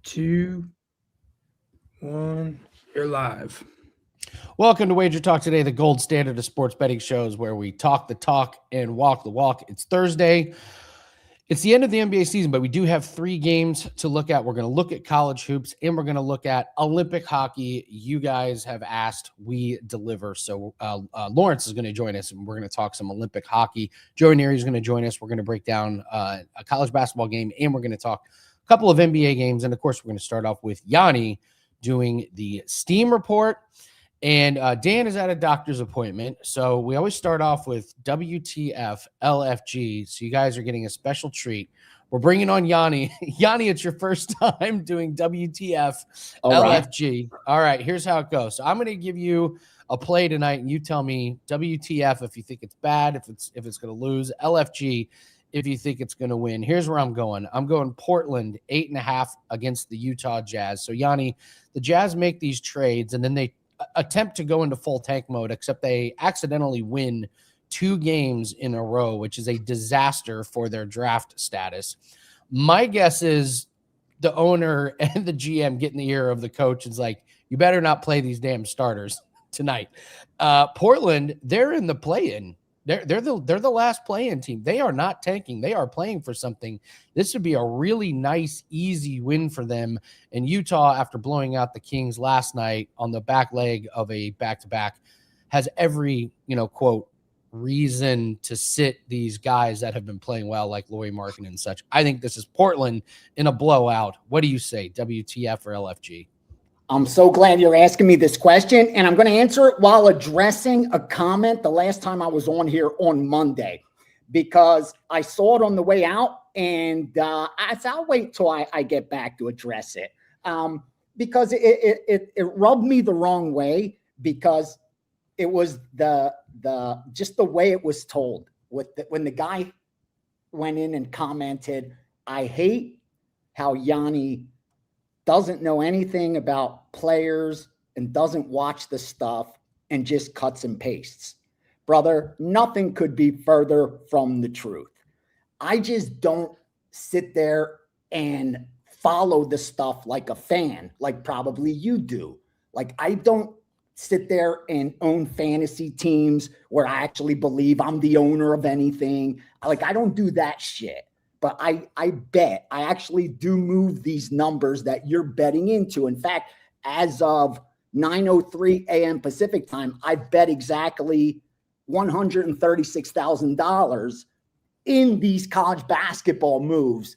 2, 1. You're live. Welcome to WagerTalk Today, the gold standard of sports betting shows where we talk the talk and walk the walk. It's Thursday. It's the end of the NBA season, but we do have 3 games to look at. We're going to look at college hoops, and we're going to look at Olympic hockey. You guys have asked, we deliver. So Lawrence is going to join us, and we're going to talk some Olympic hockey. Raineri is going to join us. We're going to break down a college basketball game, and we're going to talk a couple of NBA games. And, of course, we're going to start off with Gianni doing the Steam report. And Dan is at a doctor's appointment. So we always start off with WTF LFG. So you guys are getting a special treat. We're bringing on Gianni. Gianni, it's your first time doing WTF LFG. All right, here's how it goes. So I'm going to give you a play tonight, and you tell me WTF if you think it's bad, if it's going to lose, LFG if you think it's going to win. Here's where I'm going. I'm going Portland 8.5 against the Utah Jazz. So Gianni, the Jazz make these trades, and then they attempt to go into full tank mode, except they accidentally win 2 games in a row, which is a disaster for their draft status. My guess is the owner and the GM get in the ear of the coach and is like, you better not play these damn starters tonight. Portland, they're in the play-in. They're the last play-in team. They are not tanking. They are playing for something. This would be a really nice, easy win for them. And Utah, after blowing out the Kings last night on the back leg of a back-to-back, has every, quote, reason to sit these guys that have been playing well, like Lauri Markkanen and such. I think this is Portland in a blowout. What do you say, WTF or LFG? I'm so glad you're asking me this question, and I'm going to answer it while addressing a comment the last time I was on here on Monday, because I saw it on the way out, and I said, I'll wait till I get back to address it, because it rubbed me the wrong way, because it was just the way it was told. When the guy went in and commented, I hate how Gianni doesn't know anything about players and doesn't watch the stuff and just cuts and pastes. Brother, nothing could be further from the truth. I just don't sit there and follow the stuff like a fan, like probably you do. Like, I don't sit there and own fantasy teams where I actually believe I'm the owner of anything. Like, I don't do that shit. But I bet I actually do move these numbers that you're betting into. In fact, as of 9:03 a.m. Pacific time, I bet exactly $136,000 in these college basketball moves.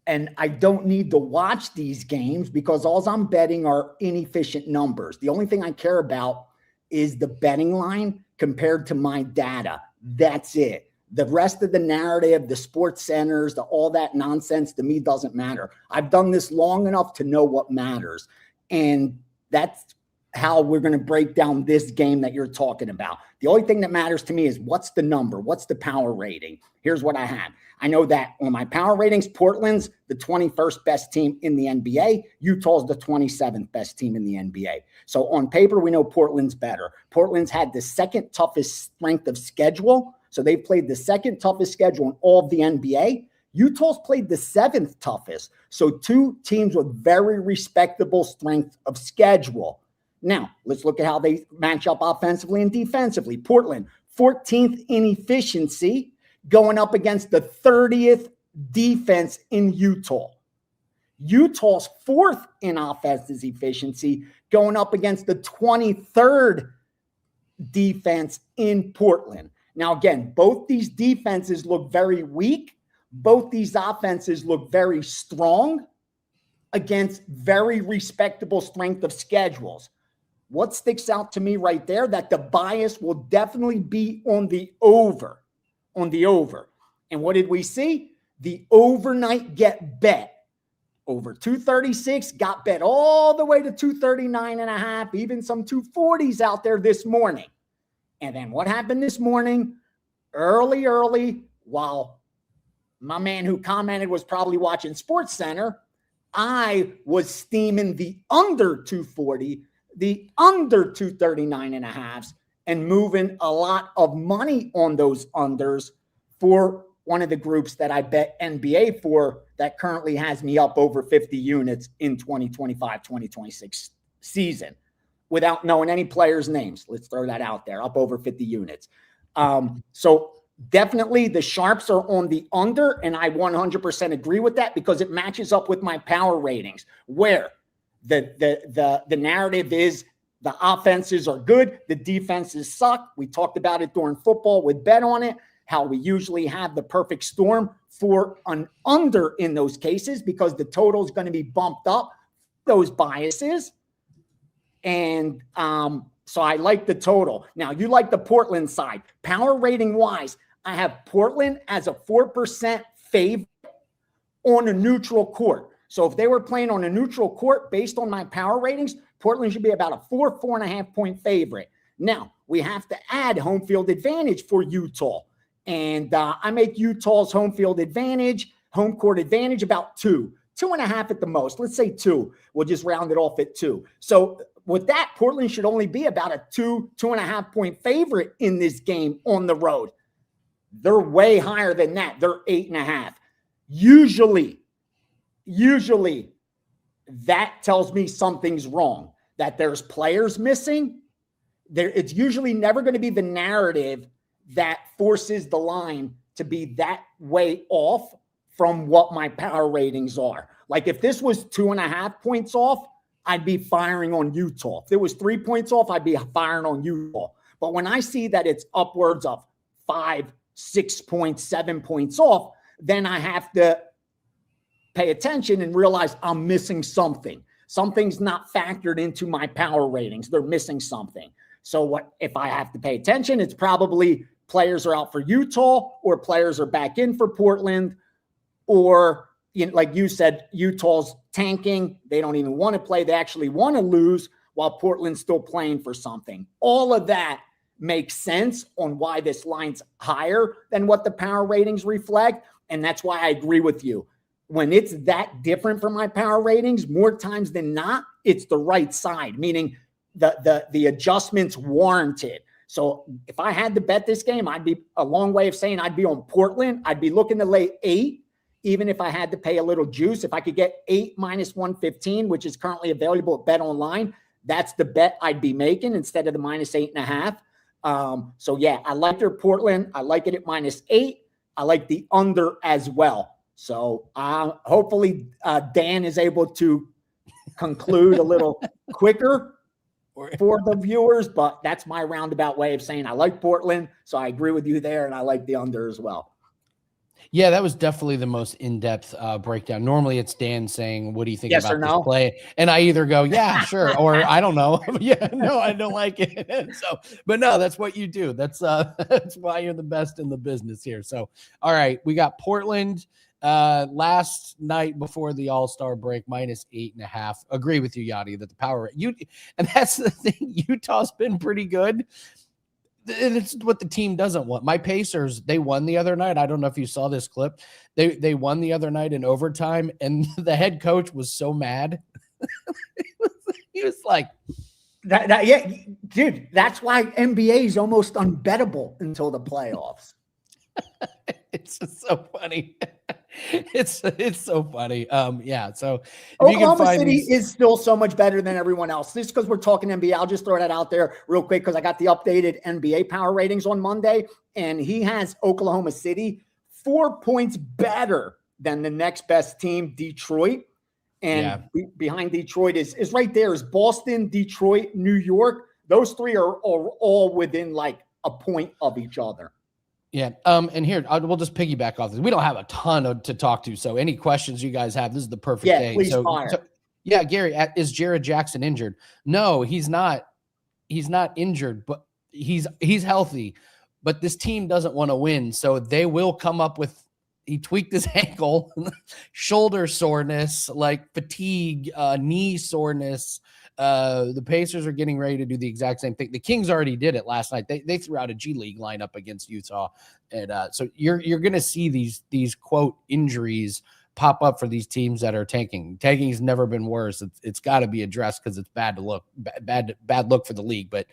And I don't need to watch these games because all I'm betting are inefficient numbers. The only thing I care about is the betting line compared to my data. That's it. The rest of the narrative, the sports centers, all that nonsense to me doesn't matter. I've done this long enough to know what matters. And that's how we're going to break down this game that you're talking about. The only thing that matters to me is what's the number? What's the power rating? Here's what I have. I know that on my power ratings, Portland's the 21st best team in the NBA. Utah's the 27th best team in the NBA. So on paper, we know Portland's better. Portland's had the second toughest strength of schedule. So they've played the second toughest schedule in all of the NBA. Utah's played the 7th toughest. So 2 teams with very respectable strength of schedule. Now, let's look at how they match up offensively and defensively. Portland, 14th in efficiency, going up against the 30th defense in Utah. Utah's 4th in offensive efficiency, going up against the 23rd defense in Portland. Now, again, both these defenses look very weak. Both these offenses look very strong against very respectable strength of schedules. What sticks out to me right there, that the bias will definitely be on the over. And what did we see? The overnight get bet. Over 236, got bet all the way to 239.5, even some 240s out there this morning. And then what happened this morning? Early, while my man who commented was probably watching SportsCenter, I was steaming the under 240, the under 239.5s, and moving a lot of money on those unders for one of the groups that I bet NBA for that currently has me up over 50 units in 2025-2026 season without knowing any players' names. Let's throw that out there, up over 50 units. So definitely the sharps are on the under, and I 100% agree with that because it matches up with my power ratings where the narrative is the offenses are good, the defenses suck. We talked about it during football with Bet on It, how we usually have the perfect storm for an under in those cases because the total is going to be bumped up, those biases. And so I like the total. Now, you like the Portland side. Power rating wise, I have Portland as a 4% favorite on a neutral court. So if they were playing on a neutral court based on my power ratings, Portland should be about a 4.5 point favorite. Now, we have to add home field advantage for Utah. And I make Utah's home field advantage, home court advantage about 2.5 at the most. Let's say 2. We'll just round it off at 2. So with that, Portland should only be about a 2.5 point favorite in this game on the road. They're way higher than that. They're 8.5. Usually that tells me something's wrong, that there's players missing. It's usually never going to be the narrative that forces the line to be that way off from what my power ratings are. Like if this was 2.5 points off, I'd be firing on Utah. If it was 3 points off, I'd be firing on Utah. But when I see that it's upwards of 5, 6 points, 7 points off, then I have to pay attention and realize I'm missing something. Something's not factored into my power ratings. They're missing something. So what if I have to pay attention? It's probably players are out for Utah or players are back in for Portland, or like you said, Utah's tanking. They don't even want to play. They actually want to lose while Portland's still playing for something. All of that makes sense on why this line's higher than what the power ratings reflect. And that's why I agree with you. When it's that different from my power ratings, more times than not, it's the right side, meaning the adjustments warranted. So if I had to bet this game, I'd be a long way of saying I'd be on Portland. I'd be looking to lay 8, even if I had to pay a little juice. If I could get 8 minus 115, which is currently available at Bet Online, that's the bet I'd be making instead of the minus 8.5. So yeah, I like your Portland. I like it at minus 8. I like the under as well. So hopefully Dan is able to conclude a little quicker for the viewers, but that's my roundabout way of saying I like Portland. So I agree with you there, and I like the under as well. Yeah, that was definitely the most in-depth breakdown. Normally it's Dan saying, what do you think Yes about or no? this play? And I either go, yeah, sure, or I don't know. Yeah, no, I don't like it. So, but no, that's what you do. That's why you're the best in the business here. So, all right, we got Portland last night before the All-Star break, minus 8.5. Agree with you, Gianni, that the power and that's the thing. Utah's been pretty good. And it's what the team doesn't want. My Pacers, they won the other night. I don't know if you saw this clip. They won the other night in overtime, and the head coach was so mad. He was like, yeah, dude, that's why NBA is almost unbettable until the playoffs. It's just so funny. It's so funny. Yeah. So Oklahoma City is still so much better than everyone else. Just because we're talking NBA, I'll just throw that out there real quick because I got the updated NBA power ratings on Monday, and he has Oklahoma City 4 points better than the next best team, Detroit. And behind Detroit is right there is Boston, Detroit, New York. Those three are all within like a point of each other. Yeah. And here, we'll just piggyback off this. We don't have a ton to talk to. So any questions you guys have, this is the perfect day. Please fire. So, yeah, Gary, is Jared Jackson injured? No, he's not. He's not injured, but he's healthy. But this team doesn't want to win. So they will come up with, he tweaked his ankle, shoulder soreness, like fatigue, knee soreness. The Pacers are getting ready to do the exact same thing. The Kings already did it last night. They threw out a G League lineup against Utah. And so you're going to see these quote injuries pop up for these teams that are tanking. Tanking's never been worse. It's got to be addressed because it's bad to look, bad look for the league. But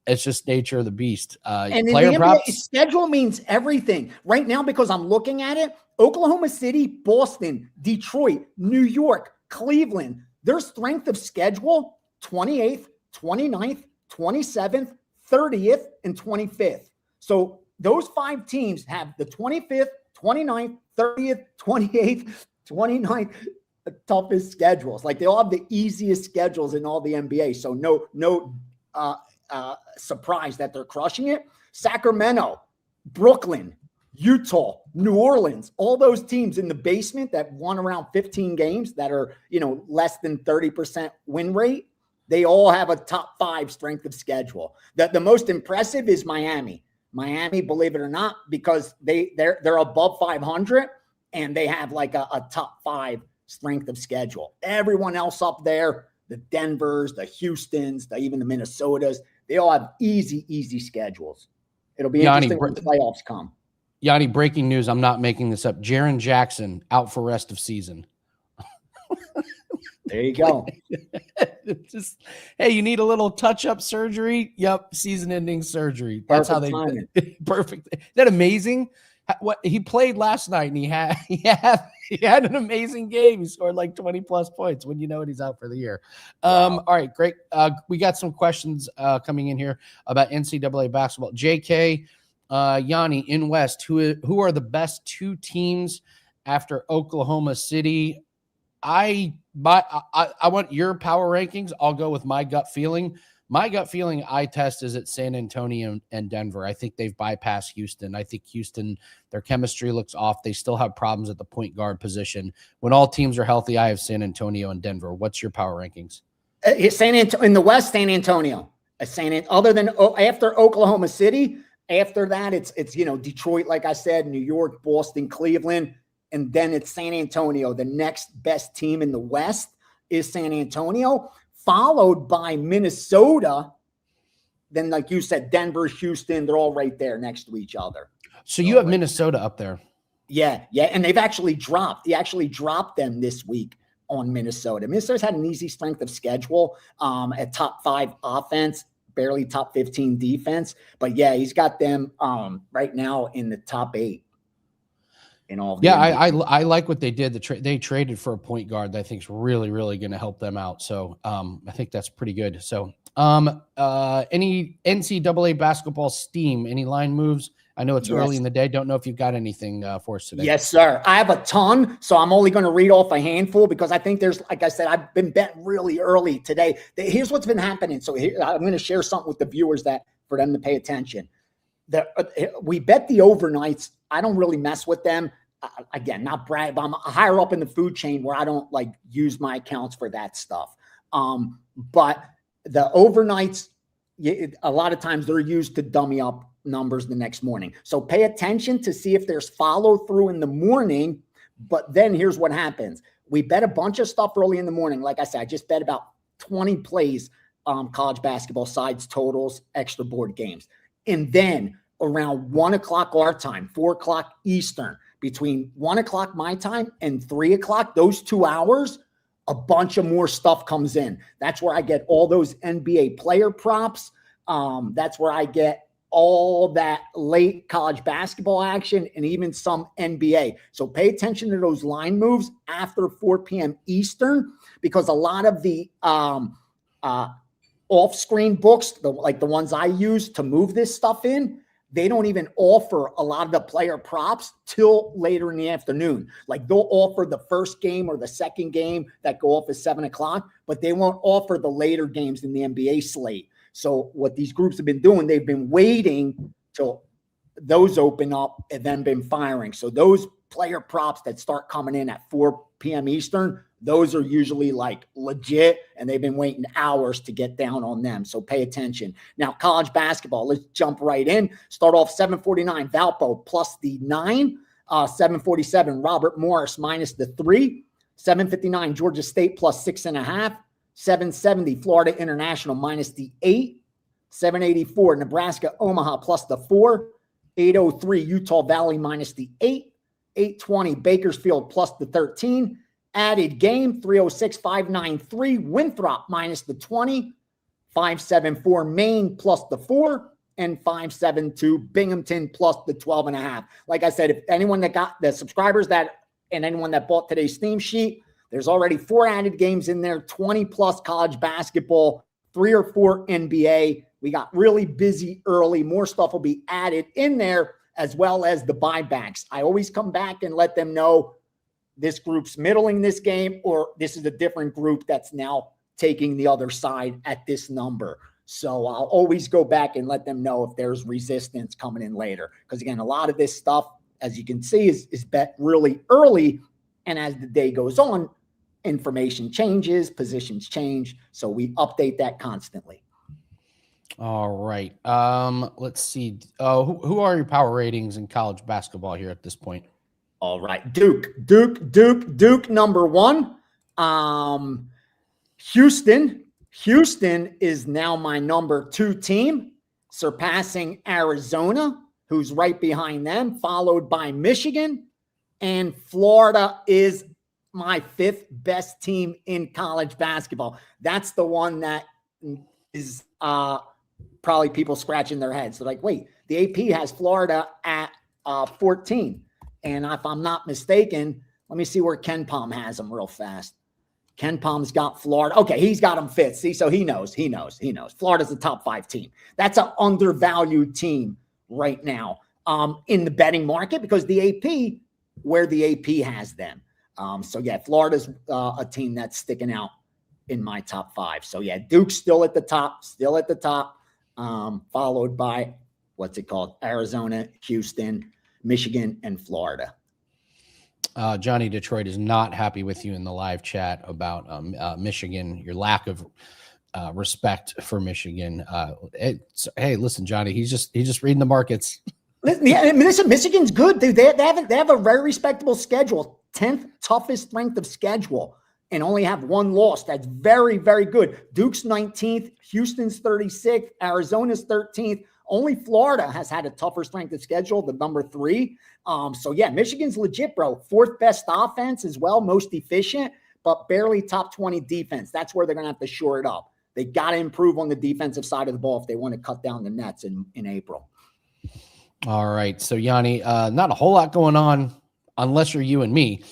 It's just nature of the beast. And in Player the NBA, props. schedule means everything right now because I'm looking at it. Oklahoma City, Boston, Detroit, New York, Cleveland. Their strength of schedule, 28th, 29th, 27th, 30th, and 25th. So those 5 teams have the 25th, 29th, 30th, 28th, 29th toughest schedules. Like they all have the easiest schedules in all the NBA. So no surprise that they're crushing it. Sacramento, Brooklyn, Utah, New Orleans, all those teams in the basement that won around 15 games that are, less than 30% win rate. They all have a top 5 strength of schedule. The most impressive is Miami. Miami, believe it or not, because they're above 500 and they have like a top 5 strength of schedule. Everyone else up there, the Denvers, the Houstons, even the Minnesotas, they all have easy schedules. It'll be interesting when the playoffs come. Gianni, breaking news. I'm not making this up. Jaren Jackson out for rest of season. There you go. Just, hey, you need a little touch-up surgery? Yep, season-ending surgery. That's Perfect how they timing. Perfect. Isn't that amazing? What he played last night, and he had an amazing game. He scored like 20+ points. When you know it, he's out for the year. Wow. All right, great. We got some questions coming in here about NCAA basketball. JK, Yanni in West, who are the best 2 teams after Oklahoma City? I want your power rankings. I'll go with my gut feeling. My gut feeling eye test is at San Antonio and Denver. I think they've bypassed Houston. I think Houston, their chemistry looks off. They still have problems at the point guard position. When all teams are healthy, I have San Antonio and Denver. What's your power rankings? In the West, San Antonio. Other than after Oklahoma City, after that, it's Detroit, like I said, New York, Boston, Cleveland, and then it's San Antonio. The next best team in the West is San Antonio, followed by Minnesota. Then, like you said, Denver, Houston, they're all right there next to each other. So you have Minnesota up there. Yeah. And they've actually dropped. He actually dropped them this week on Minnesota. Minnesota's had an easy strength of schedule at top 5 offense, barely top 15 defense. But, yeah, he's got them right now in the top 8. I like what they did. They traded for a point guard that I think is really, really going to help them out. So I think that's pretty good. So any NCAA basketball steam, any line moves? I know it's early in the day. Don't know if you've got anything for us today. Yes, sir. I have a ton, so I'm only going to read off a handful because I think there's, like I said, I've been betting really early today. Here's what's been happening. So I'm going to share something with the viewers for them to pay attention. We bet the overnights. I don't really mess with them. Again, not brag, but I'm higher up in the food chain where I don't use my accounts for that stuff. But the overnights, a lot of times they're used to dummy up numbers the next morning. So pay attention to see if there's follow through in the morning. But then here's what happens. We bet a bunch of stuff early in the morning. Like I said, I just bet about 20 plays, college basketball sides, totals, extra board games. And then around 1 o'clock our time, 4 o'clock Eastern, between 1 o'clock my time and 3 o'clock, those 2 hours, a bunch of more stuff comes in. That's where I get all those NBA player props. That's where I get all that late college basketball action and even some NBA. So pay attention to those line moves after 4 p.m. Eastern, because a lot of the off-screen books, like the ones I use to move this stuff in, they don't even offer a lot of the player props till later in the afternoon. Like they'll offer the first game or the second game that go off at 7 o'clock, but they won't offer the later games in the NBA slate. So what these groups have been doing, they've been waiting till those open up and then been firing. So those player props that start coming in at 4 p.m. Eastern, those are usually legit, and they've been waiting hours to get down on them. So pay attention. Now, college basketball, let's jump right in. Start off 749, Valpo plus the 9, 747, Robert Morris minus the 3, 759, Georgia State plus 6.5, 770, Florida International minus the 8, 784, Nebraska Omaha plus the 4, 803, Utah Valley minus the 8, 820, Bakersfield plus the 13, added game 306, 593, Winthrop minus the 20, 574 Maine plus the 4, and 572 Binghamton plus the 12.5. Like I said, if anyone that got the subscribers and anyone that bought today's theme sheet, there's already 4 added games in there, 20 plus college basketball, 3 or 4 NBA. We got really busy early. More stuff will be added in there, as well as the buybacks. I always come back and let them know this group's middling this game, or this is a different group that's now taking the other side at this number. So I'll always go back and let them know if there's resistance coming in later. Because again, a lot of this stuff, as you can see, is bet really early. And as the day goes on, information changes, positions change. So we update that constantly. All right. Let's see. Who are your power ratings in college basketball here at this point? All right. Duke number 1. Houston is now my number 2 team, surpassing Arizona, who's right behind them, followed by Michigan. And Florida is my 5th best team in college basketball. That's the one that is probably people scratching their heads. They're like, wait, the AP has Florida at 14. And if I'm not mistaken, let me see where Ken Palm has them real fast. Ken Palm's got Florida. Okay, he's got them 5th. See, so he knows. Florida's the top 5 team. That's an undervalued team right now in the betting market, because the AP, where the AP has them. So yeah, Florida's a team that's sticking out in my top 5. So yeah, Duke's still at the top, followed by, Arizona, Houston, Michigan, and Florida. Gianni Detroit is not happy with you in the live chat about Michigan, your lack of respect for Michigan. Hey, listen, Johnny, he's just reading the markets. Listen, Michigan's good, dude. They have a very respectable schedule, 10th toughest strength of schedule, and only have 1 loss. That's very, very good. Duke's 19th, Houston's 36th, Arizona's 13th. Only Florida has had a tougher strength of schedule, the number 3. So yeah, Michigan's legit, bro. 4th best offense as well, most efficient, but barely top 20 defense. That's where they're going to have to shore it up. They got to improve on the defensive side of the ball if they want to cut down the nets in April. All right. So Yanni, not a whole lot going on unless you're you and me.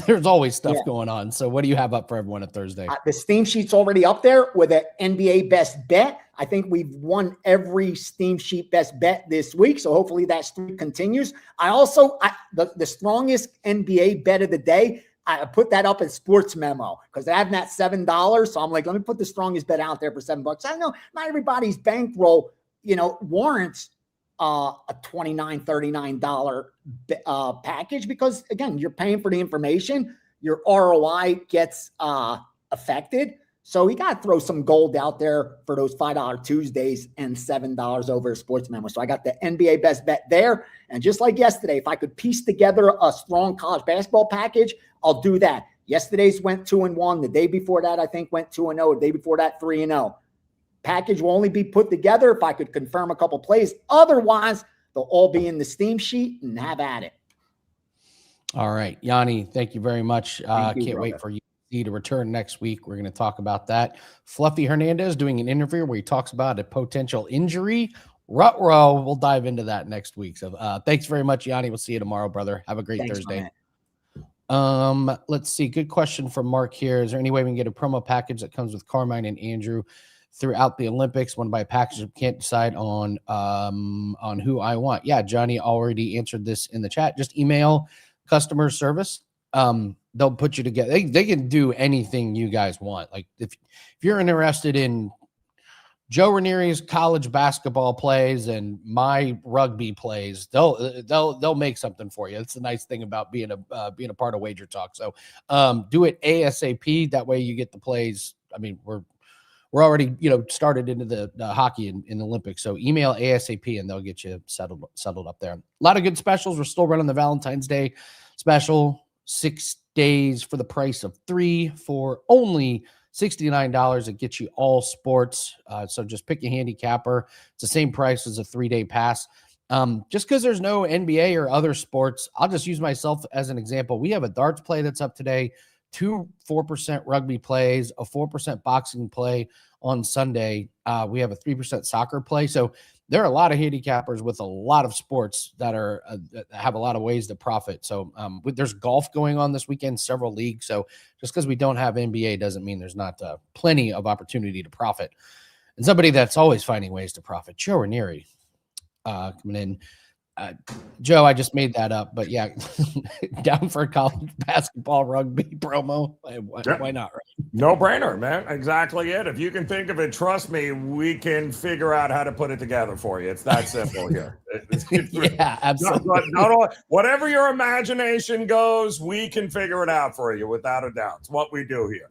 There's always stuff going on. So what do you have up for everyone at Thursday? The Steam sheet's already up there with an NBA best bet. I think we've won every Steam sheet best bet this week. So hopefully that streak continues. The strongest NBA bet of the day, I put that up as sports memo because they're having that $7. So I'm like, let me put the strongest bet out there for $7. I know not everybody's bankroll, warrants a $29, $39 package, because again, you're paying for the information, your ROI gets affected. So we got to throw some gold out there for those $5 Tuesdays and $7 over a sports memo. So I got the NBA best bet there. And just like yesterday, if I could piece together a strong college basketball package, I'll do that. Yesterday's went 2-1. The day before that, I think went 2-0. The day before that, 3-0. Package will only be put together if I could confirm a couple plays. Otherwise, they'll all be in the Steam sheet and have at it. All right, Yanni, thank you very much. Can't wait for you to return next week. We're going to talk about that. Fluffy Hernandez doing an interview where he talks about a potential injury. Ruh-roh. We'll dive into that next week. So thanks very much, Yanni. We'll see you tomorrow, brother. Have a great Thursday. Let's see. Good question from Mark here. Is there any way we can get a promo package that comes with Carmine and Andrew throughout the Olympics? Want to buy a package, can't decide on who I want. Yeah, Johnny already answered this in the chat. Just email customer service. They'll put you together. They can do anything you guys want. Like if you're interested in Joe Raineri's college basketball plays and my rugby plays, they'll make something for you. It's the nice thing about being a part of WagerTalk. So do it ASAP. That way you get the plays. I mean, we're already, started into the hockey in the Olympics. So email ASAP and they'll get you settled up there. A lot of good specials. We're still running the Valentine's Day special, 6 days for the price of 3 for only $69. It gets you all sports. So just pick a handicapper. It's the same price as a 3-day pass. Just because there's no NBA or other sports, I'll just use myself as an example. We have a darts play that's up today, 2 4% rugby plays, a 4% boxing play on Sunday. We have a 3% soccer play. So there are a lot of handicappers with a lot of sports that are that have a lot of ways to profit. So there's golf going on this weekend, several leagues. So just because we don't have NBA doesn't mean there's not plenty of opportunity to profit. And somebody that's always finding ways to profit, Joe Raineri, coming in. Joe, I just made that up, but yeah, down for a college basketball rugby promo. Why not? Right? No brainer, man. Exactly it. If you can think of it, trust me, we can figure out how to put it together for you. It's that simple here. Yeah, absolutely. Whatever your imagination goes, we can figure it out for you without a doubt. It's what we do here.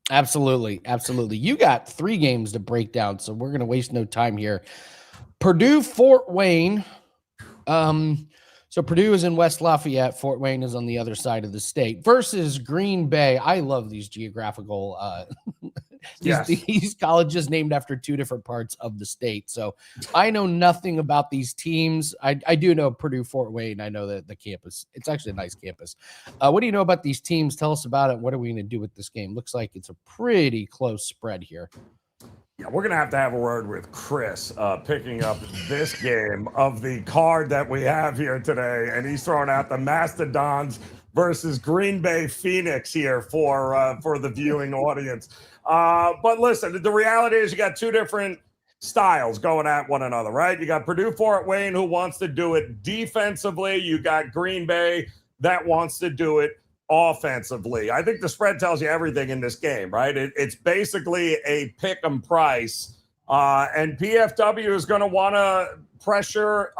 Absolutely. Absolutely. You got 3 games to break down, so we're going to waste no time here. Purdue, Fort Wayne. So Purdue is in West Lafayette. Fort Wayne is on the other side of the state versus Green Bay. I love these geographical, these colleges named after 2 different parts of the state. So I know nothing about these teams. I do know Purdue, Fort Wayne. I know that the campus, it's actually a nice campus. What do you know about these teams? Tell us about it. What are we going to do with this game? Looks like it's a pretty close spread here. Yeah, we're going to have a word with Chris picking up this game of the card that we have here today. And he's throwing out the Mastodons versus Green Bay Phoenix here for the viewing audience. But listen, the reality is you got 2 different styles going at one another, right? You got Purdue Fort Wayne who wants to do it defensively. You got Green Bay that wants to do it offensively. I think the spread tells you everything in this game, right? It's basically a pick 'em price. And PFW is going to want to pressure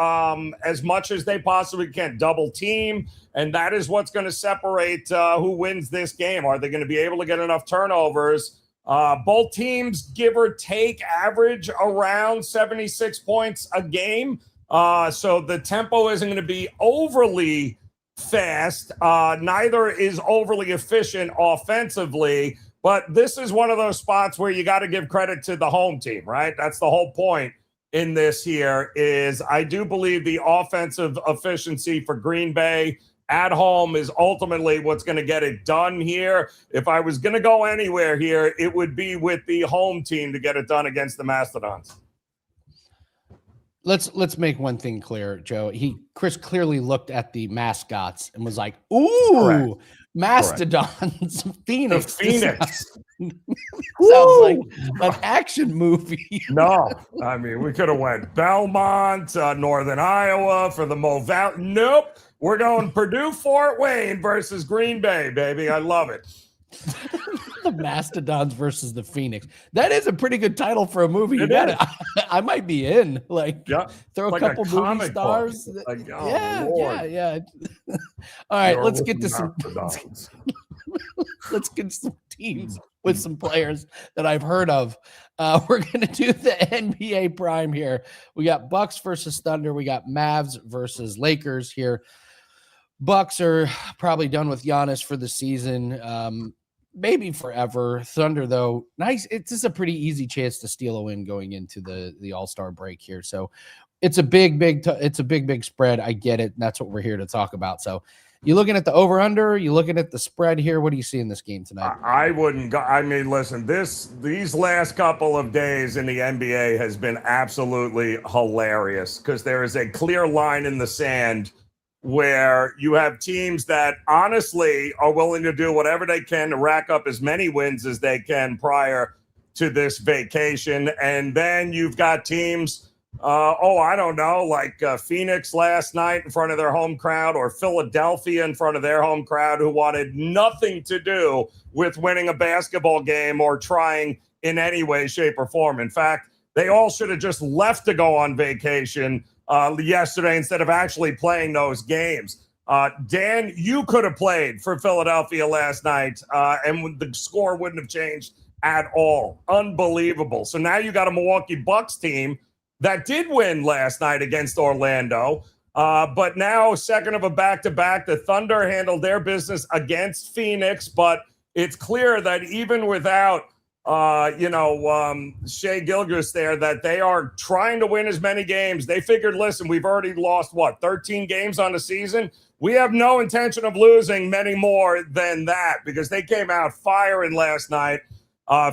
as much as they possibly can, double team. And that is what's going to separate who wins this game. Are they going to be able to get enough turnovers? Both teams, give or take, average around 76 points a game. So the tempo isn't going to be overly fast. Neither is overly efficient offensively, but this is one of those spots where you got to give credit to the home team, right? That's the whole point in this here is I do believe the offensive efficiency for Green Bay at home is ultimately what's going to get it done here. If I was going to go anywhere here, it would be with the home team to get it done against the Mastodons. Let's make one thing clear, Joe. Chris clearly looked at the mascots and was like, "Ooh, correct. Mastodons, Phoenix." The Phoenix sounds like an action movie. No, I mean we could have went Belmont, Northern Iowa for the Mo Valley. Nope, we're going Purdue Fort Wayne versus Green Bay, baby. I love it. The Mastodons versus the Phoenix. That is a pretty good title for a movie. You got it. I might be in. Throw a couple movie stars. Yeah. All right, let's get to some. Let's get some teams with some players that I've heard of. We're gonna do the NBA Prime here. We got Bucks versus Thunder. We got Mavs versus Lakers here. Bucks are probably done with Giannis for the season. Maybe forever. Thunder, though, nice. It's just a pretty easy chance to steal a win going into the All-Star break here. So it's a big spread. I get it. That's what we're here to talk about. So you looking at the over-under? You looking at the spread here? What do you see in this game tonight? I wouldn't go. I mean, listen, these last couple of days in the NBA has been absolutely hilarious because there is a clear line in the sand where you have teams that honestly are willing to do whatever they can to rack up as many wins as they can prior to this vacation. And then you've got teams, like Phoenix last night in front of their home crowd, or Philadelphia in front of their home crowd, who wanted nothing to do with winning a basketball game or trying in any way, shape, or form. In fact, they all should have just left to go on vacation yesterday instead of actually playing those games. Dan, you could have played for Philadelphia last night, and the score wouldn't have changed at all. Unbelievable. So now you got a Milwaukee Bucks team that did win last night against Orlando, but now second of a back-to-back. The Thunder handled their business against Phoenix, but it's clear that even without Shai Gilgeous there, that they are trying to win as many games. They figured, listen, we've already lost 13 games on the season. we have no intention of losing many more than that because they came out firing last night.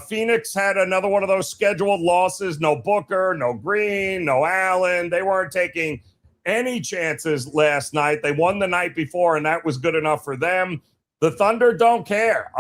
Phoenix had another one of those scheduled losses. No Booker, no Green, no Allen. They weren't taking any chances last night. They won the night before, and that was good enough for them. The Thunder don't care.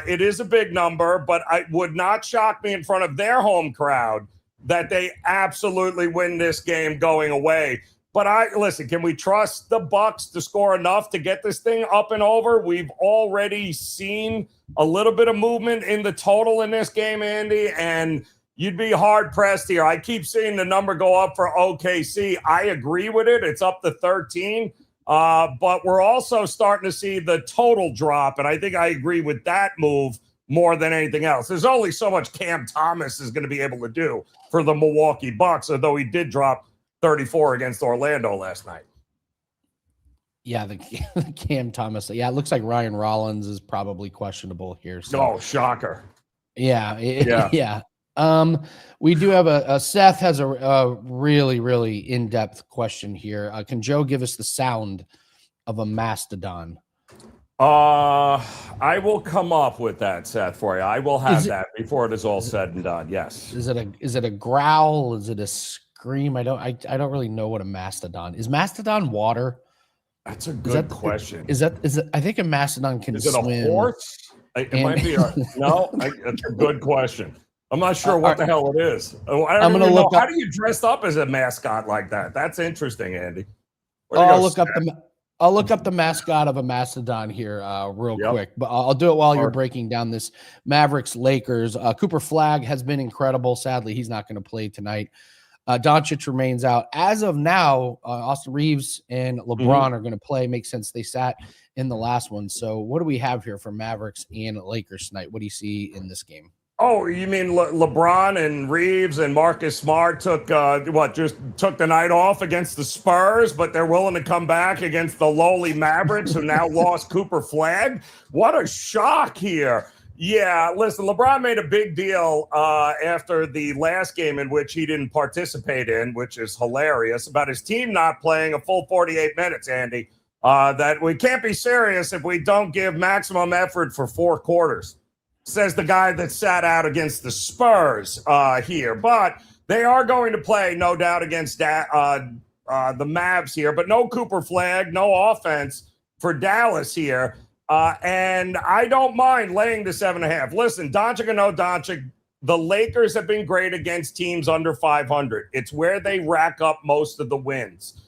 It is a big number, but it would not shock me in front of their home crowd that they absolutely win this game going away. But listen, can we trust the Bucks to score enough to get this thing up and over? We've already seen a little bit of movement in the total in this game, Andy, and you'd be hard-pressed here. I keep seeing the number go up for OKC. I agree with it. It's up to 13. But we're also starting to see the total drop, and I think I agree with that move more than anything else. There's only so much Cam Thomas is going to be able to do for the Milwaukee Bucks, although he did drop 34 against Orlando last night. Yeah, the Cam Thomas. Yeah, it looks like Ryan Rollins is probably questionable here. So. Oh, shocker. Yeah. Yeah. We do have a Seth has a really, really in-depth question here. Can Joe give us the sound of a mastodon? I will come up with that, Seth, for you. I will have that before it is all said and done. Yes. Is it a growl? Is it a scream? I don't really know what a mastodon is. Mastodon water? That's a good question. Is it? I think a mastodon can swim. Is it a horse? It might be. It's a good question. I'm not sure what the hell it is. I'm going to look up. How do you dress up as a mascot like that? That's interesting, Andy. I'll look up the mascot of a mastodon here real quick, but I'll do it while you're breaking down this Mavericks Lakers. Cooper Flagg has been incredible. Sadly, he's not going to play tonight. Doncic remains out. As of now, Austin Reeves and LeBron are going to play. Makes sense. They sat in the last one. So what do we have here for Mavericks and Lakers tonight? What do you see in this game? Oh, you mean LeBron and Reeves and Marcus Smart took the night off against the Spurs, but they're willing to come back against the lowly Mavericks who now lost Cooper Flagg? What a shock here. Yeah, listen, LeBron made a big deal after the last game in which he didn't participate in, which is hilarious, about his team not playing a full 48 minutes, Andy, that we can't be serious if we don't give maximum effort for 4 quarters. Says the guy that sat out against the Spurs here. But they are going to play, no doubt, against the Mavs here. But no Cooper Flagg, no offense for Dallas here. And I don't mind laying the 7.5. Listen, Doncic and no Doncic, the Lakers have been great against teams under 500. It's where they rack up most of the wins.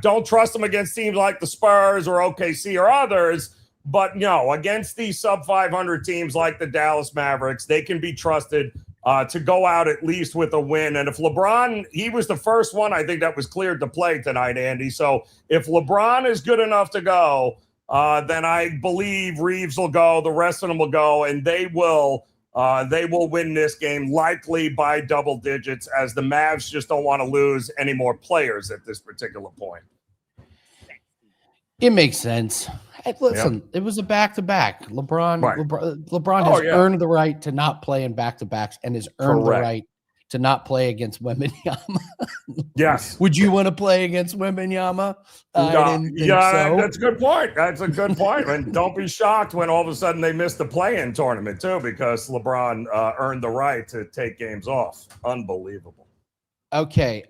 Don't trust them against teams like the Spurs or OKC or others. But no, against these sub-500 teams like the Dallas Mavericks, they can be trusted to go out at least with a win. And if LeBron, he was the first one, I think that was cleared to play tonight, Andy. So if LeBron is good enough to go, then I believe Reeves will go, the rest of them will go, and they will win this game likely by double digits, as the Mavs just don't want to lose any more players at this particular point. It makes sense. Hey, listen, It was a back-to-back. LeBron has earned the right to not play in back-to-backs and has earned the right to not play against Wembanyama. Yes. Would you want to play against Wembanyama? That's a good point. That's a good point. And don't be shocked when all of a sudden they miss the play-in tournament too, because LeBron earned the right to take games off. Unbelievable. Okay.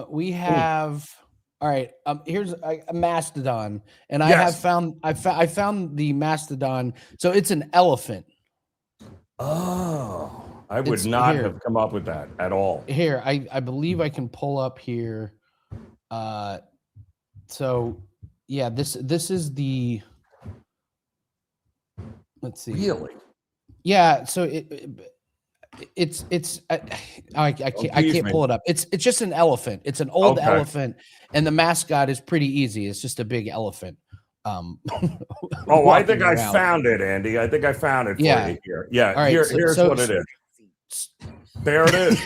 We have... All right, here's a mastodon, and I found the mastodon. So it's an elephant. Oh, I would not have come up with that at all. Here, I believe I can pull up here. So yeah, this is the. Let's see. Really? Yeah. So I can't pull it up. It's just an elephant. It's an old elephant, and the mascot is pretty easy. It's just a big elephant. I think I found it, Andy. I think I found it for you here. Yeah. All right, here's what it is. There it is.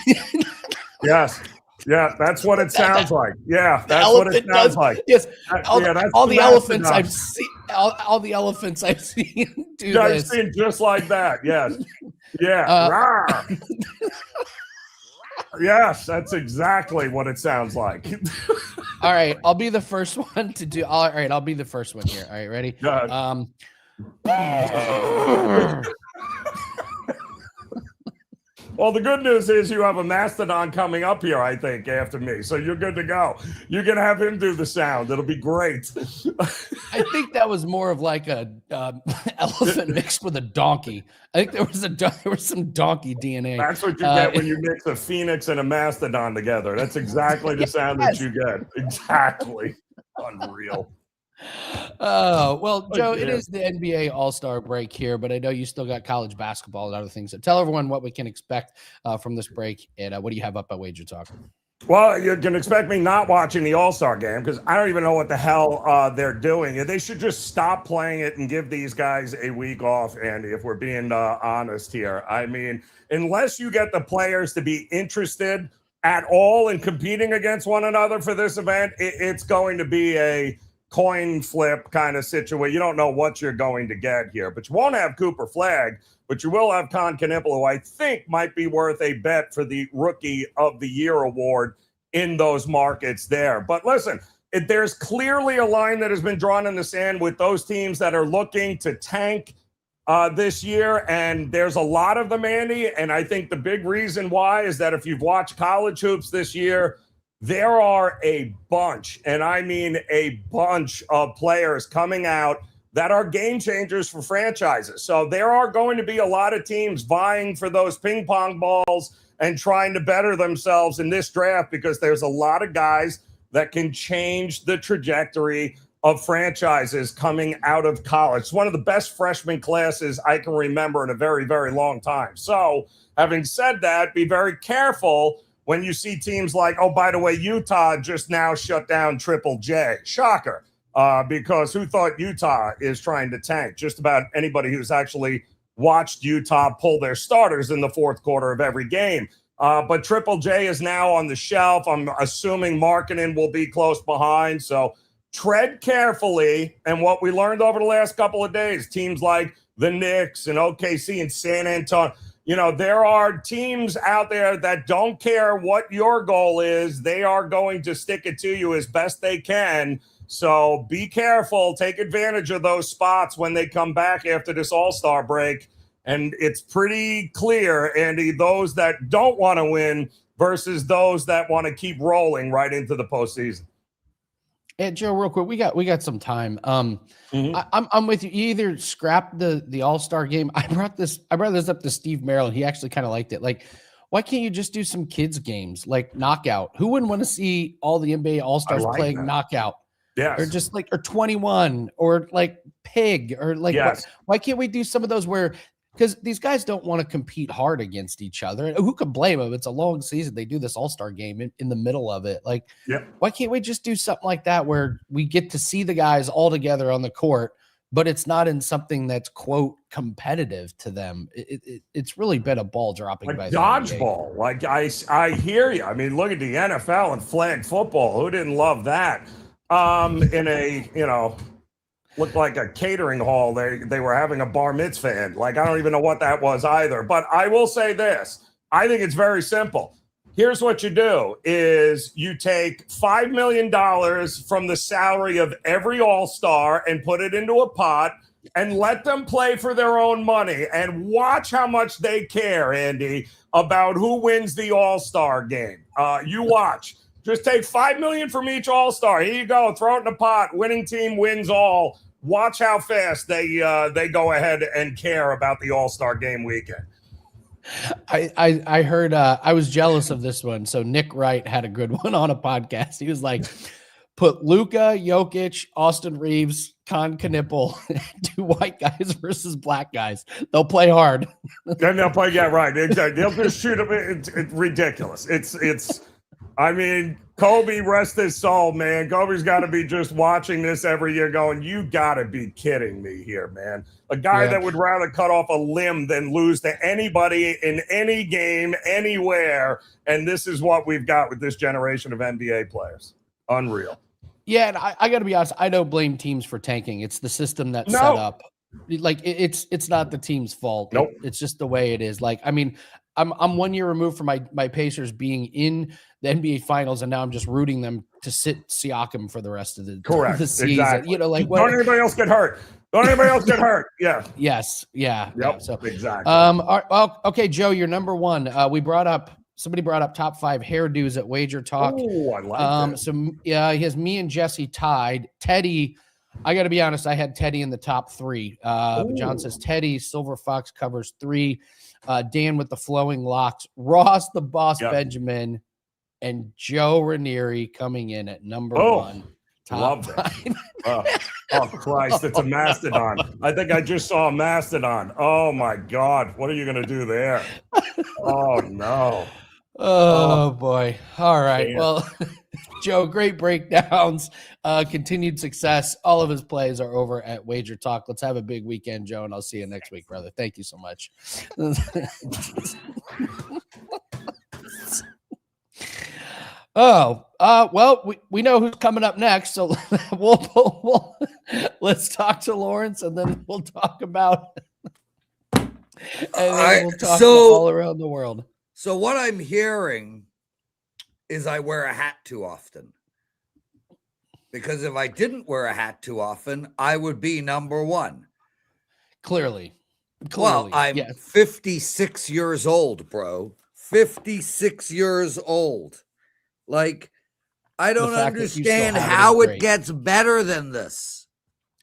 Yes. Yeah, that's what it sounds like. Yeah, that's what it sounds like. Yes, all the elephants I've seen. All the elephants I've seen do this. I've seen just like that. Yes. Yeah. Yes, that's exactly what it sounds like. All right, I'll be the first one to do. All right, I'll be the first one here. All right, ready? Go ahead. Well, the good news is you have a mastodon coming up here, I think, after me. So you're good to go. You can have him do the sound. It'll be great. I think that was more of like a elephant mixed with a donkey. I think there was some donkey DNA. That's what you get when you mix a phoenix and a mastodon together. That's exactly the sound that you get. Exactly. Unreal. Well, Joe, it is the NBA All-Star break here, but I know you still got college basketball and other things. So tell everyone what we can expect from this break, and what do you have up at Wager Talk? Well, you can expect me not watching the All-Star game because I don't even know what the hell they're doing. And they should just stop playing it and give these guys a week off, Andy, if we're being honest here. I mean, unless you get the players to be interested at all in competing against one another for this event, it's going to be a coin flip kind of situation. You don't know what you're going to get here, but you won't have Cooper Flagg, but you will have Con Knipple, who I think might be worth a bet for the Rookie of the Year award in those markets there. But listen, there's clearly a line that has been drawn in the sand with those teams that are looking to tank this year, and there's a lot of them, Andy, and I think the big reason why is that if you've watched college hoops this year, there are a bunch, and I mean a bunch of players coming out that are game changers for franchises. So there are going to be a lot of teams vying for those ping pong balls and trying to better themselves in this draft because there's a lot of guys that can change the trajectory of franchises coming out of college. It's one of the best freshman classes I can remember in a very, very long time. So having said that, be very careful when you see teams like, oh, by the way, Utah just now shut down Triple J. Shocker, because who thought Utah is trying to tank? Just about anybody who's actually watched Utah pull their starters in the fourth quarter of every game. But Triple J is now on the shelf. I'm assuming Markkanen will be close behind. So tread carefully. And what we learned over the last couple of days, teams like the Knicks and OKC and San Antonio, you know, there are teams out there that don't care what your goal is. They are going to stick it to you as best they can. So be careful. Take advantage of those spots when they come back after this All-Star break. And it's pretty clear, Andy, those that don't want to win versus those that want to keep rolling right into the postseason. Hey, Joe, real quick, we got some time. I'm with you. You either scrap the All-Star game. I brought this up to Steve Merrill. He actually kind of liked it. Like, why can't you just do some kids games like knockout? Who wouldn't want to see all the NBA All-Stars playing knockout? Yes. Or just like, or 21 or like pig or like, yes. Why can't we do some of those where, because these guys don't want to compete hard against each other. And who can blame them? It's a long season. They do this All-Star game in the middle of it. Like, why can't we just do something like that where we get to see the guys all together on the court, but it's not in something that's, quote, competitive to them? It's really been a ball dropping by dodgeball. Like, I hear you. I mean, look at the NFL and flag football. Who didn't love that? In a, you know, looked like a catering hall. They were having a bar mitzvah in. Like, I don't even know what that was either. But I will say this. I think it's very simple. Here's what you do is you take $5 million from the salary of every All-Star and put it into a pot and let them play for their own money and watch how much they care, Andy, about who wins the All-Star game. You watch. Just take $5 million from each All-Star. Here you go. Throw it in the pot. Winning team wins all. Watch how fast they go ahead and care about the All-Star game weekend. I heard I was jealous of this one. So Nick Wright had a good one on a podcast. He was like, put Luka, Jokic, Austin Reeves, Con Knipple, two white guys versus black guys. They'll play hard. And they'll play, yeah, right. Exactly. They'll just shoot them. It's ridiculous. It's I mean, Kobe, rest his soul, man. Kobe's got to be just watching this every year going, you got to be kidding me here, man. A guy that would rather cut off a limb than lose to anybody in any game, anywhere. And this is what we've got with this generation of NBA players. Unreal. Yeah, and I got to be honest, I don't blame teams for tanking. It's the system that's set up. Like it's not the team's fault. Nope. It's just the way it is. Like, I mean, I'm 1 year removed from my Pacers being in the NBA Finals, and now I'm just rooting them to sit Siakam for the rest of the season. Exactly. You know, like don't anybody else get hurt. Don't anybody else get hurt. Yeah. Yes. Yeah. Yep. Yeah. So exactly. Well, okay, Joe, you're number one. Somebody brought up top 5 hairdos at WagerTalk. Oh, I like that. So yeah, he has me and Jesse tied. Teddy, I got to be honest, I had Teddy in the top 3. But John says Teddy, Silver Fox covers 3. Dan with the flowing locks, Ross the Boss Benjamin, and Joe Raineri coming in at number 1. Love that. Oh, Christ, it's a mastodon. I think I just saw a mastodon. Oh, my God. What are you going to do there? Oh, no. Oh, boy. All right. Damn. Well, Joe, great breakdowns, continued success. All of his plays are over at WagerTalk. Let's have a big weekend, Joe, and I'll see you next week, brother. Thank you so much. Well, we know who's coming up next, so we'll let's talk to Lawrence, and then we'll talk about all around the world. So what I'm hearing is I wear a hat too often. Because if I didn't wear a hat too often, I would be number 1. Clearly. Well, I'm 56 years old, bro. 56 years old. Like, I don't understand how it gets better than this.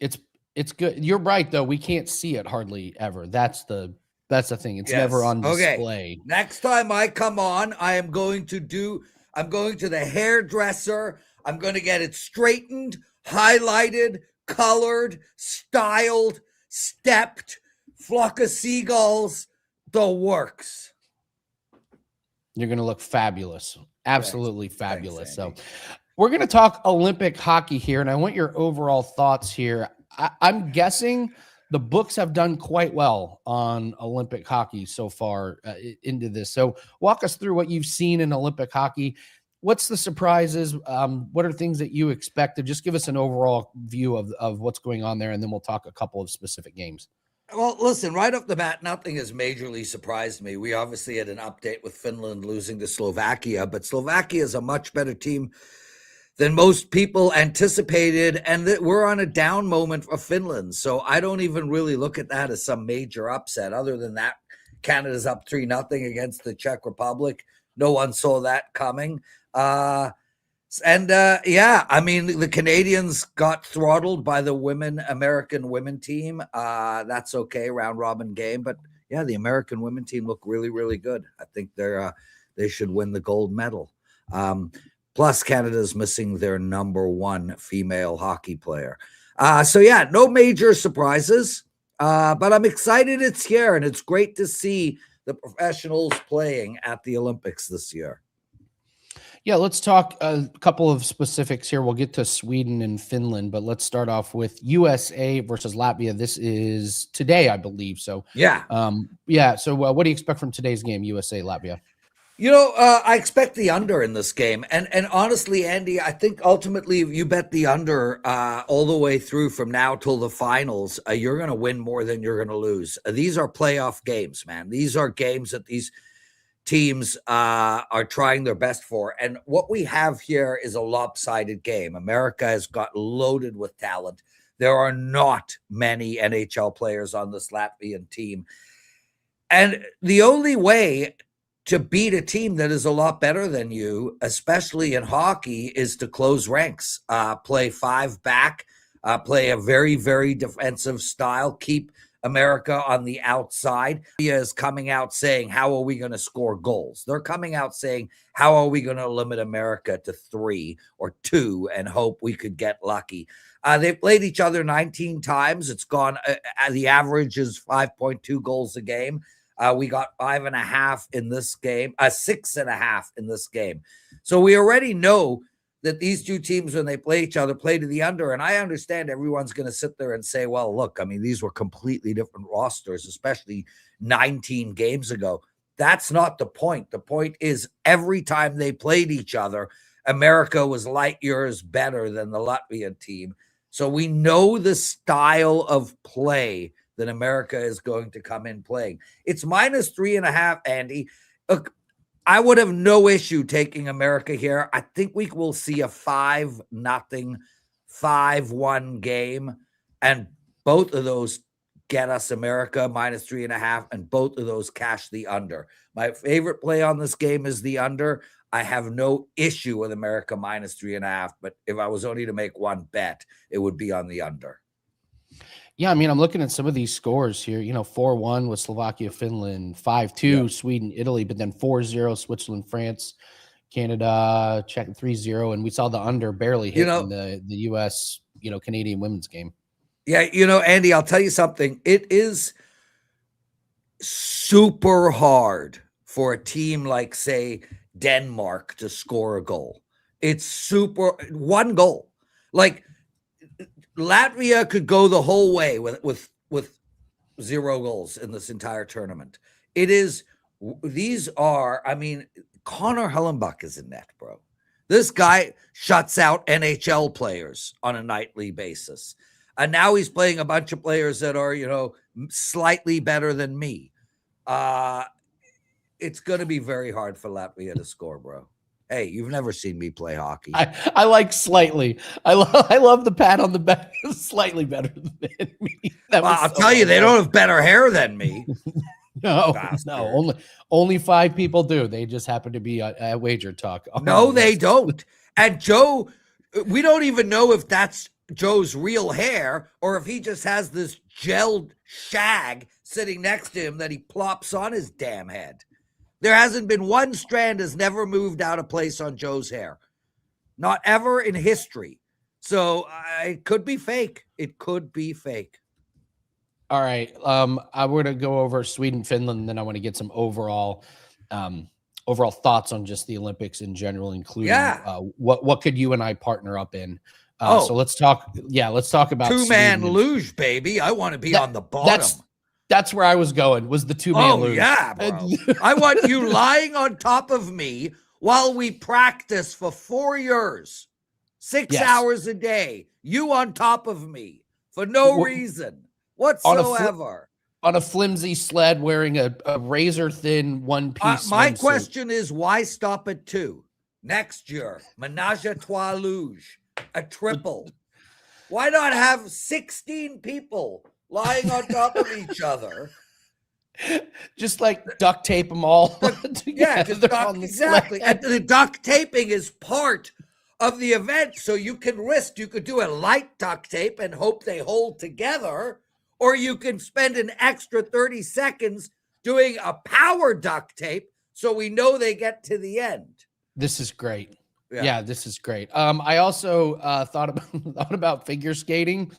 It's good. You're right, though. We can't see it hardly ever. That's the thing. It's never on display. Next time I come on, I'm going to the hairdresser. I'm going to get it straightened, highlighted, colored, styled, stepped, flock of seagulls, the works. You're going to look fabulous. Absolutely fabulous. So we're going to talk Olympic hockey here, and I want your overall thoughts here. I'm guessing the books have done quite well on Olympic hockey so far into this. So walk us through what you've seen in Olympic hockey. What's the surprises? What are things that you expected? Just give us an overall view of what's going on there, and then we'll talk a couple of specific games. Well, listen, right off the bat, nothing has majorly surprised me. We obviously had an update with Finland losing to Slovakia, but Slovakia is a much better team than most people anticipated, and that we're on a down moment for Finland. So I don't even really look at that as some major upset. Other than that, Canada's up 3-0 against the Czech Republic. No one saw that coming. I mean, the Canadians got throttled by the American women team. That's okay, round robin game. But yeah, the American women team look really, really good. I think they should win the gold medal. Plus, Canada's missing their number 1 female hockey player. So yeah, no major surprises. But I'm excited it's here, and it's great to see the professionals playing at the Olympics this year. Yeah, let's talk a couple of specifics here. We'll get to Sweden and Finland, but let's start off with USA versus Latvia. This is today, I believe. So yeah. So what do you expect from today's game, USA Latvia? You know, I expect the under in this game. And honestly, Andy, I think ultimately if you bet the under all the way through from now till the finals, you're going to win more than you're going to lose. These are playoff games, man. These are games that these teams are trying their best for. And what we have here is a lopsided game. America has got loaded with talent. There are not many NHL players on this Latvian team. And the only way to beat a team that is a lot better than you, especially in hockey, is to close ranks, play 5 back, play a very, very defensive style, keep America on the outside. India is coming out saying, how are we going to score goals? They're coming out saying, how are we going to limit America to 3 or 2 and hope we could get lucky? They've played each other 19 times. It's gone, the average is 5.2 goals a game. We got 5.5 in this game, 6.5 in this game. So we already know that these two teams, when they play each other, play to the under. And I understand everyone's going to sit there and say, well, look, I mean, these were completely different rosters, especially 19 games ago. That's not the point. The point is every time they played each other, America was light years better than the Latvian team. So we know the style of play that America is going to come in playing. It's -3.5, Andy. Look, I would have no issue taking America here. I think we will see a 5-0, 5-1 game, and both of those get us America -3.5, and both of those cash the under. My favorite play on this game is the under. I have no issue with America -3.5, but if I was only to make one bet, it would be on the under. Yeah, I mean, I'm looking at some of these scores here. 4-1 with Slovakia, Finland, 5-2 Sweden, Italy, but then 4-0 Switzerland, France, Canada, Czech 3-0, and we saw the under barely hit in the U.S. Canadian women's game. Yeah, Andy, I'll tell you something. It is super hard for a team like, say, Denmark to score a goal. It's one goal. Like Latvia could go the whole way with 0 goals in this entire tournament. Connor Hellenbuck is in net, bro. This guy shuts out NHL players on a nightly basis. And now he's playing a bunch of players that are, slightly better than me. It's going to be very hard for Latvia to score, bro. Hey, you've never seen me play hockey. I like slightly. I love the pat on the back. Slightly better than me. I'll tell you, they don't have better hair than me. No, only 5 people do. They just happen to be at WagerTalk. No, they don't. And Joe, we don't even know if that's Joe's real hair or if he just has this gelled shag sitting next to him that he plops on his damn head. There hasn't been one strand has never moved out of place on Joe's hair. Not ever in history. So it could be fake. It could be fake. All right. I want to go over Sweden, Finland, and then I want to get some overall thoughts on just the Olympics in general, including what could you and I partner up in. So let's talk. Yeah, let's talk about 2-man luge, baby. I want to be on the bottom. That's where I was going. Was the 2-man luge? Yeah, bro. I want you lying on top of me while we practice for 4 years, 6 hours a day. You on top of me for no reason whatsoever. On a flimsy sled wearing a razor thin one-piece. My question is, why stop at 2? Next year, menage a trois luge, a triple. Why not have 16 people lying on top of each other? Just like duct tape them all. Exactly. And the duct taping is part of the event. So you could do a light duct tape and hope they hold together, or you can spend an extra 30 seconds doing a power duct tape so we know they get to the end. This is great. Yeah, this is great. I also thought about figure skating.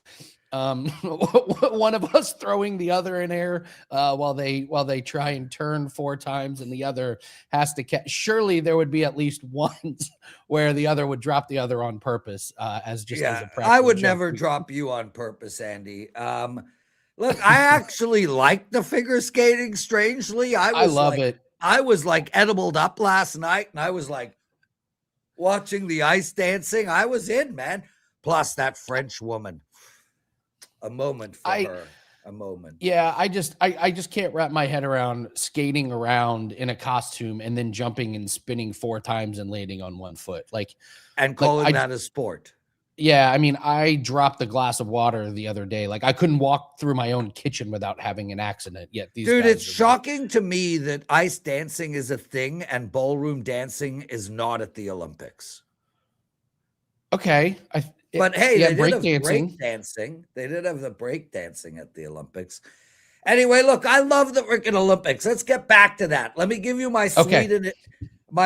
One of us throwing the other in air while they try and turn 4 times, and the other has to catch. Surely there would be at least once where the other would drop the other on purpose as a practical I would joke. never drop you on purpose, Andy. Look, I actually like the figure skating. Strangely, I love it. I was like edibled up last night, and I was like watching the ice dancing. I was in, man. Plus that French woman. A moment for her. A moment. Yeah, I just can't wrap my head around skating around in a costume and then jumping and spinning 4 times and landing on 1 foot. And calling that a sport. Yeah, I mean, I dropped a glass of water the other day. I couldn't walk through my own kitchen without having an accident. Yet it's shocking to me that ice dancing is a thing and ballroom dancing is not at the Olympics. Okay, but hey, yeah, they did have break dancing. They did have the break dancing at the Olympics. Anyway, look, I love the freaking Olympics. Let's get back to that. Let me give you my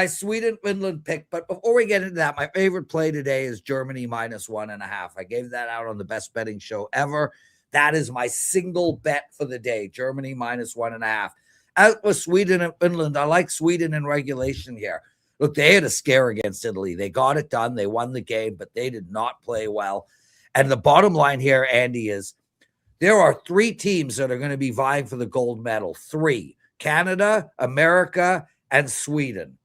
Sweden-Finland pick. But before we get into that, my favorite play today is Germany -1.5. I gave that out on the best betting show ever. That is my single bet for the day, Germany -1.5. As for Sweden and Finland, I like Sweden in regulation here. Look, they had a scare against Italy. They got it done. They won the game, but they did not play well. And the bottom line here, Andy, is there are 3 teams that are going to be vying for the gold medal. 3. Canada, America, and Sweden.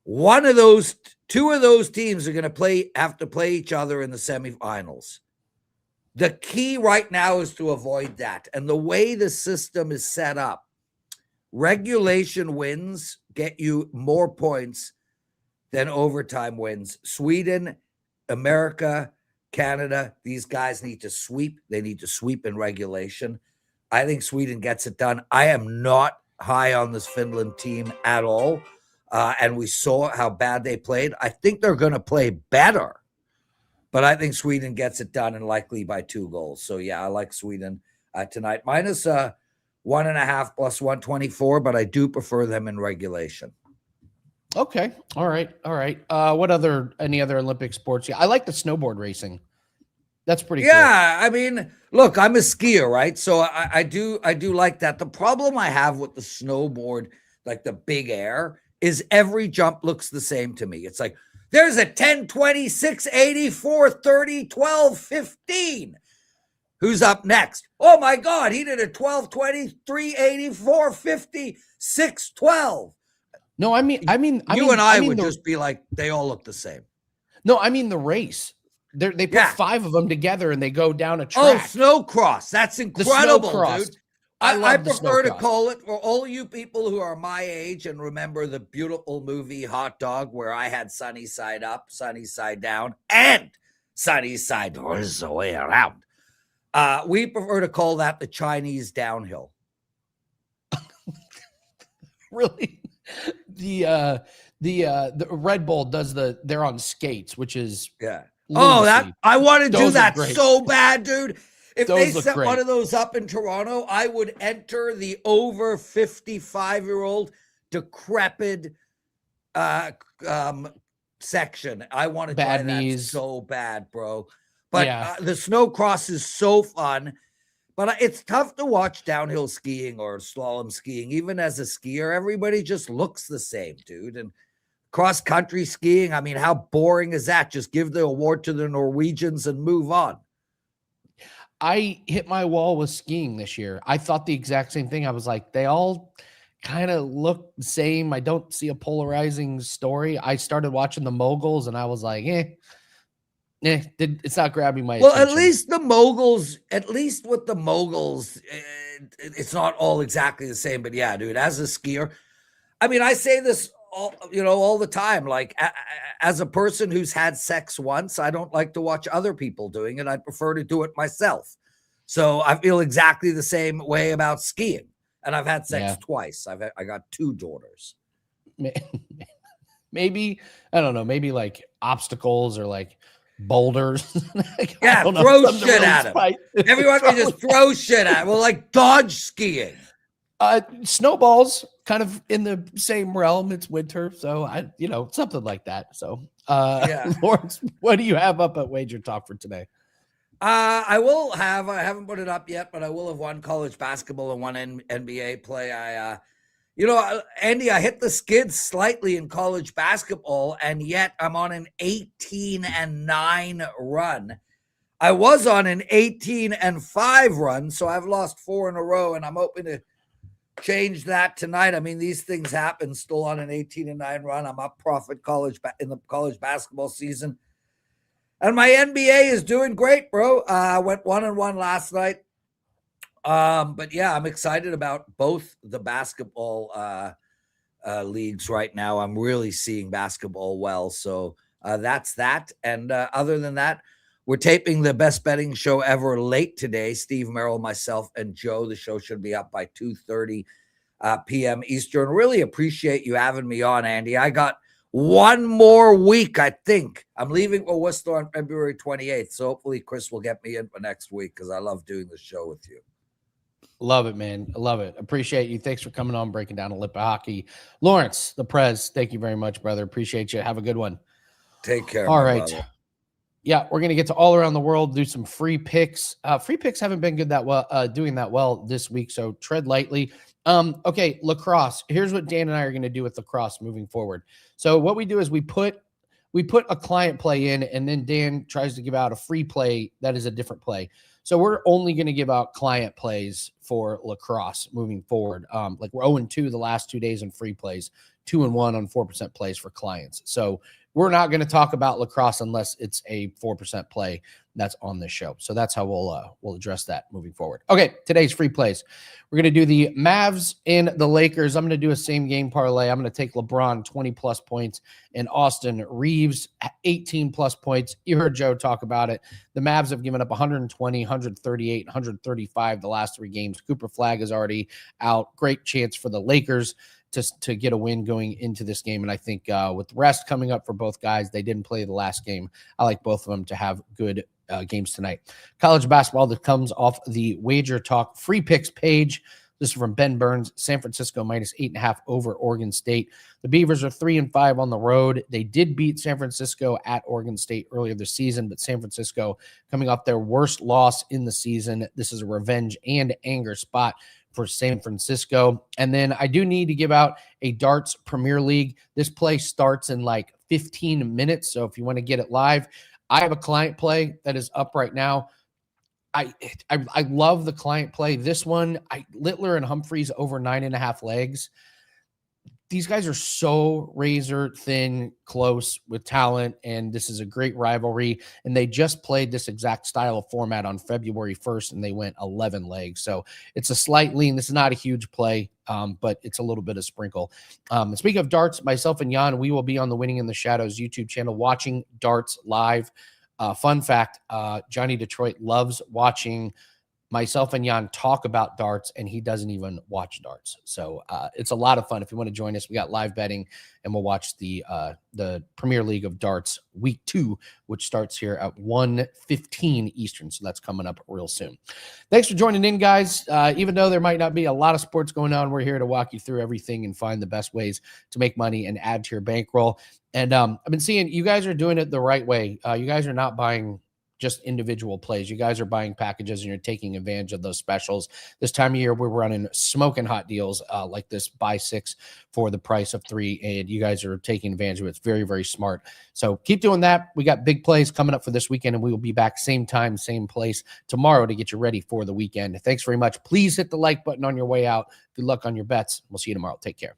Two of those teams are going to have to play each other in the semifinals. The key right now is to avoid that. And the way the system is set up, regulation wins get you more points than overtime wins. Sweden, America, Canada, these guys need to sweep. They need to sweep in regulation. I think Sweden gets it done. I am not high on this Finland team at all. And we saw how bad they played. I think they're going to play better, but I think Sweden gets it done and likely by 2 goals. So yeah, I like Sweden tonight. Minus 1.5 plus 124, but I do prefer them in regulation. Okay. All right. Any other Olympic sports? Yeah, I like the snowboard racing. That's pretty cool. Yeah, I mean, look, I'm a skier, right? So I do like that. The problem I have with the snowboard, like the big air, is every jump looks the same to me. It's like, there's a 10, 20, 6, 80, 4, 30, 12, 15. Who's up next? Oh my God, he did a 12, 20, 3, 80, 4, 50, 6, 12. No, I mean, you and I would just be like, they all look the same. No, I mean the race. They put 5 of them together and they go down a track. Oh, snow cross. That's incredible, dude. I prefer to call it, for all you people who are my age and remember the beautiful movie Hot Dog, where I had sunny side up, sunny side down, and sunny side the way around. We prefer to call that the Chinese downhill. Really? The Red Bull does they're on skates, which is lunacy. I want to do that so bad, dude. If those they set one of those up in Toronto, I would enter the over 55-year-old decrepit section. I want to try that so bad, bro. But the snow cross is so fun. But it's tough to watch downhill skiing or slalom skiing. Even as a skier, everybody just looks the same, dude. And cross-country skiing, I mean, how boring is that? Just give the award to the Norwegians and move on. I hit my wall with skiing this year. I thought the exact same thing. I was like, they all kind of look the same. I don't see a polarizing story. I started watching the moguls and I was like, it's not grabbing my attention. At least with the moguls, it's not all exactly the same. But yeah, dude, as a skier, I mean, I say this all the time. Like, as a person who's had sex once, I don't like to watch other people doing it. I prefer to do it myself. So I feel exactly the same way about skiing. And I've had sex twice. I got 2 daughters. Maybe, I don't know, maybe like obstacles or like boulders. Throw shit at them. Everyone can just throw shit at them. Well, like dodge skiing. Snowballs, kind of in the same realm. It's winter, so something like that. So, Lawrence, what do you have up at Wager Talk for today? I haven't put it up yet, but I will have one college basketball and one NBA play. Andy, I hit the skids slightly in college basketball, and yet I'm on an 18-9 run. I was on an 18-5 run, so I've lost 4 in a row, and I'm hoping to change that tonight. I mean, these things happen. Still on an 18-9 run. I'm up profit in the college basketball season, and my NBA is doing great, bro. I went 1-1 last night. But yeah, I'm excited about both the basketball leagues right now. I'm really seeing basketball well. So that's that. And other than that, we're taping the best betting show ever late today. Steve Merrill, myself, and Joe. The show should be up by 2:30 p.m. Eastern. Really appreciate you having me on, Andy. I got one more week, I think. I'm leaving for Worcester on February 28th. So hopefully Chris will get me in for next week because I love doing the show with you. Love it, man. I love it. Appreciate you. Thanks for coming on, breaking down Olympic hockey. Lawrence, the Prez, thank you very much, brother. Appreciate you. Have a good one. Take care. All right. Brother. Yeah, we're going to get to all around the world, do some free picks. Free picks haven't been doing that well this week, so tread lightly. Okay, lacrosse. Here's what Dan and I are going to do with lacrosse moving forward. So what we do is we put a client play in, and then Dan tries to give out a free play that is a different play. So we're only going to give out client plays for lacrosse moving forward. Like we're 0-2 the last 2 days in free plays, 2-1 on 4% plays for clients. So we're not going to talk about lacrosse unless it's a 4% play that's on this show. So that's how we'll address that moving forward. Okay, today's free plays. We're going to do the Mavs and the Lakers. I'm going to do a same game parlay. I'm going to take LeBron 20+ points and Austin Reeves 18+ points. You heard Joe talk about it. The Mavs have given up 120, 138, 135 the last 3 games. Cooper Flag is already out. Great chance for the Lakers to get a win going into this game. And I think with rest coming up for both guys, they didn't play the last game. I like both of them to have good games tonight. College basketball that comes off the WagerTalk free picks page. This is from Ben Burns. San Francisco -8.5 over Oregon State. The Beavers are 3-5 on the road. They did beat San Francisco at Oregon State earlier this season, but San Francisco coming off their worst loss in the season. This is a revenge and anger spot for San Francisco. And then I do need to give out a darts Premier League. This play starts in like 15 minutes. So if you want to get it live, I have a client play that is up right now. I love the client play. This one, Littler and Humphreys over 9.5 legs. These guys are so razor thin, close with talent, and this is a great rivalry. And they just played this exact style of format on February 1st, and they went 11 legs. So it's a slight lean. This is not a huge play, but it's a little bit of sprinkle. And speaking of darts, myself and Jan, we will be on the Winning in the Shadows YouTube channel watching darts live. Fun fact, Gianni Detroit loves watching myself and Jan talk about darts, and he doesn't even watch darts. So it's a lot of fun. If you want to join us, we got live betting, and we'll watch the Premier League of Darts Week 2, which starts here at 1:15 Eastern. So that's coming up real soon. Thanks for joining in, guys. Even though there might not be a lot of sports going on, we're here to walk you through everything and find the best ways to make money and add to your bankroll. And I've been seeing you guys are doing it the right way. You guys are not buying just individual plays. You guys are buying packages and you're taking advantage of those specials. This time of year, we're running smoking hot deals like this, buy 6 for the price of 3. And you guys are taking advantage of it. It's very, very smart. So keep doing that. We got big plays coming up for this weekend, and we will be back same time, same place tomorrow to get you ready for the weekend. Thanks very much. Please hit the like button on your way out. Good luck on your bets. We'll see you tomorrow. Take care.